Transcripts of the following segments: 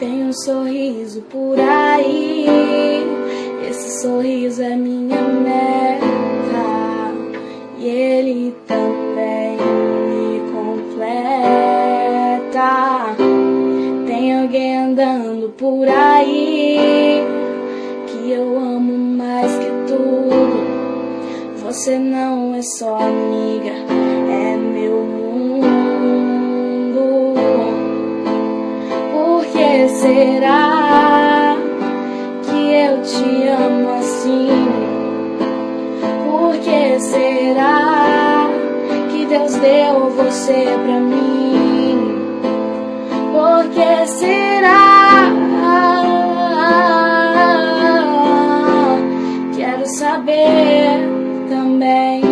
Tem um sorriso por aí, esse sorriso é minha meta, e ele também me completa. Tem alguém andando por aí que eu amo mais que tudo. Você não é só amiga, é meu mundo. Por que será que eu te amo assim? Por que será que Deus deu você pra mim? Por que será? Quero saber também.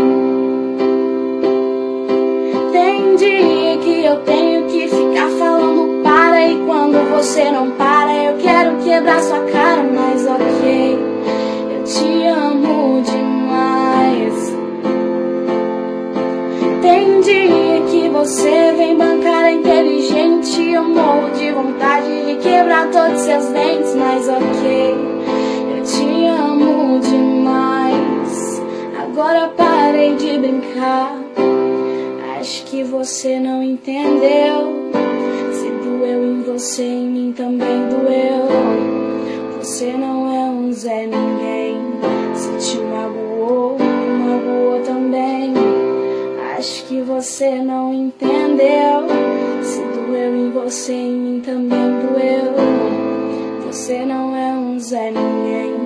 Tem dia que eu tenho que ficar falando para, e quando você não para eu quero quebrar sua cara, mas ok, eu te amo demais. Tem dia que você vem bancar a inteligente, eu morro de vontade de quebrar todos seus dentes, mas ok, eu te amo demais. Agora parei de brincar, acho que você não entendeu. Se doeu em você, em mim também doeu. Você não é um Zé Ninguém, se te magoou, magoou também. Acho que você não entendeu. Se doeu em você, em mim também doeu. Você não é um Zé Ninguém.